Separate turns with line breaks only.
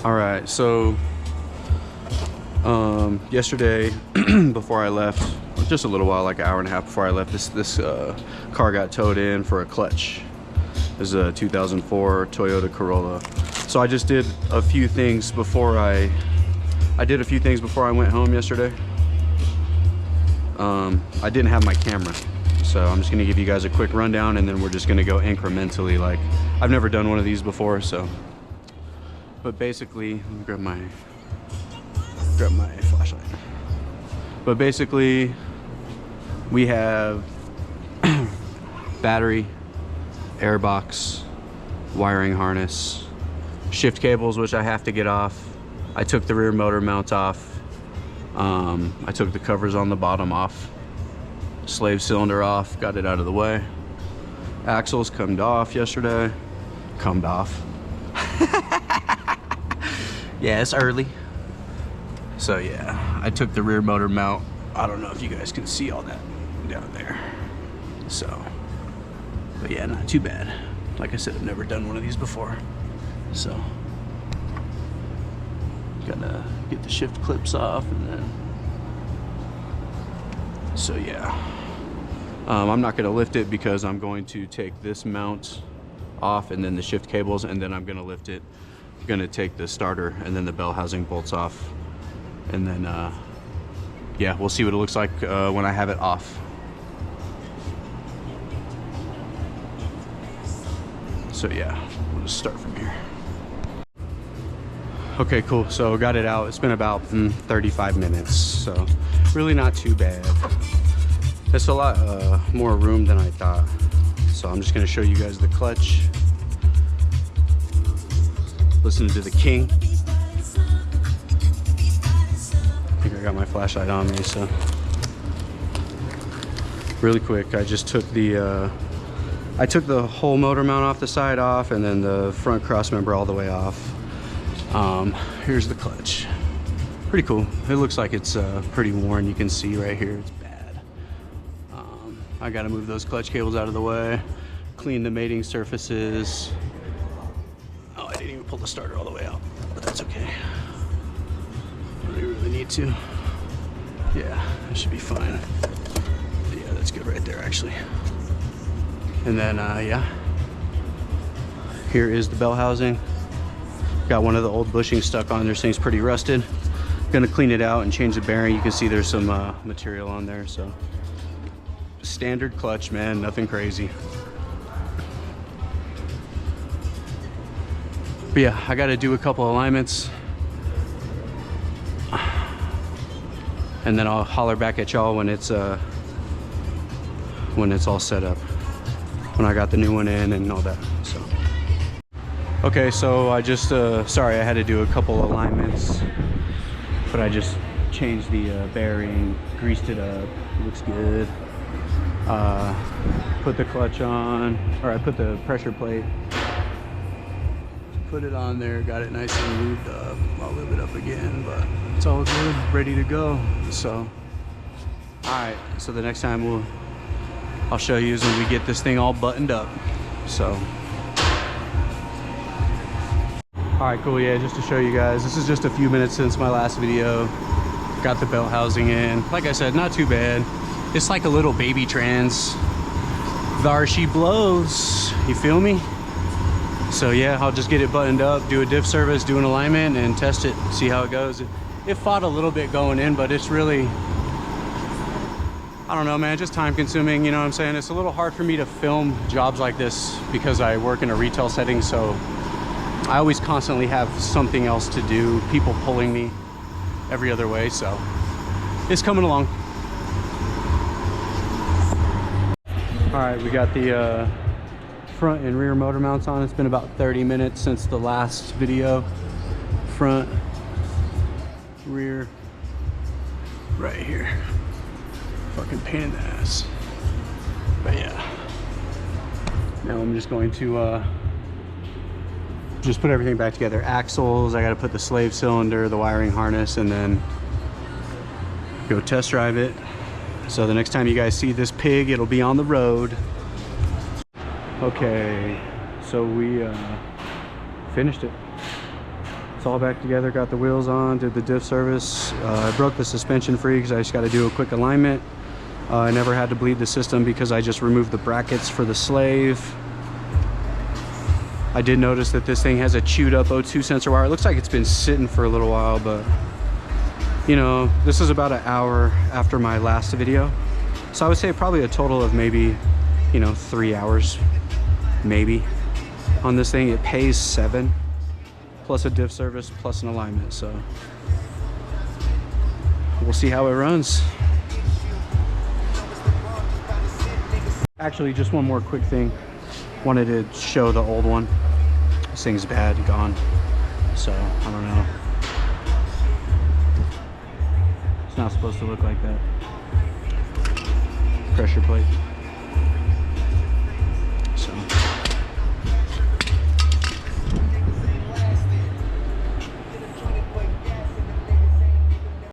All right, so yesterday before I left, just a little while, like an hour and a half before I left, this car got towed in for a clutch. This is a 2004 Toyota Corolla. So I just did a few things before I went home yesterday. I didn't have my camera, so I'm just gonna give you guys a quick rundown, and then we're just gonna go incrementally. Like, I've never done one of these before, so. But basically, let me grab my flashlight. But basically, we have battery, airbox, wiring harness, shift cables, which I have to get off. I took the rear motor mount off. I took the covers on the bottom off. Slave cylinder off, got it out of the way. Axles cummed off yesterday. Cummed off. Yeah, it's early. So yeah, I took the rear motor mount. I don't know if you guys can see all that down there. So, but yeah, not too bad. Like I said, I've never done one of these before. So, gotta get the shift clips off and then, so yeah. I'm not gonna lift it because I'm going to take this mount off and then the shift cables, and then I'm gonna lift it. I'm gonna take the starter and then the bell housing bolts off. And then, yeah, we'll see what it looks like when I have it off. So yeah, we'll just start from here. Okay, cool, so got it out. It's been about 35 minutes, so really not too bad. It's a lot more room than I thought. So I'm just gonna show you guys the clutch. Listen to the king. I think I got my flashlight on me, so. Really quick, I just took the whole motor mount off the side off, and then the front cross member all the way off. Here's the clutch. Pretty cool. It looks like it's pretty worn. You can see right here, it's bad. I gotta move those clutch cables out of the way, clean the mating surfaces. Oh, I didn't even pull the starter all the way out, but that's okay. I really need to. Yeah, that should be fine. Yeah, that's good right there, actually. And then, yeah, here is the bell housing. Got one of the old bushings stuck on there. This thing's pretty rusted. Gonna clean it out and change the bearing. You can see there's some material on there, so. Standard clutch, man, nothing crazy. But yeah, I gotta do a couple alignments. And then I'll holler back at y'all when it's all set up. When I got the new one in and all that, so. Okay, so I just, sorry, I had to do a couple alignments, but I just changed the bearing, greased it up, looks good. Put the clutch on, or I put the pressure plate, put it on there, got it nice and lubed up. I'll lube it up again, but it's all good, ready to go. So, all right, so the next time I'll show you is when we get this thing all buttoned up. So, all right, cool. Yeah, just to show you guys, this is just a few minutes since my last video. Got the belt housing in. Like I said, not too bad. It's like a little baby trans. There she blows. You feel me? So yeah, I'll just get it buttoned up, do a diff service, do an alignment, and test it, see how it goes. It fought a little bit going in, but it's really, I don't know, man, just time consuming, you know what I'm saying? It's a little hard for me to film jobs like this because I work in a retail setting, so I always constantly have something else to do, people pulling me every other way, so it's coming along. All right, we got the front and rear motor mounts on. It's been about 30 minutes since the last video. Front, rear, right here. Fucking pain in the ass. But yeah. Now I'm just going to just put everything back together. Axles, I gotta put the slave cylinder, the wiring harness, and then go test drive it. So the next time you guys see this pig, it'll be on the road. Okay, so we finished it. It's all back together. Got the wheels on, did the diff service. I broke the suspension free because I just got to do a quick alignment. I never had to bleed the system because I just removed the brackets for the slave. I did notice that this thing has a chewed up O2 sensor wire. It looks like it's been sitting for a little while, but you know, this is about an hour after my last video. So I would say probably a total of maybe, you know, 3 hours, maybe, on this thing. It pays 7, plus a diff service, plus an alignment. So we'll see how it runs. Actually, just one more quick thing. Wanted to show the old one. This thing's bad, gone. So, I don't know. It's not supposed to look like that. Pressure plate.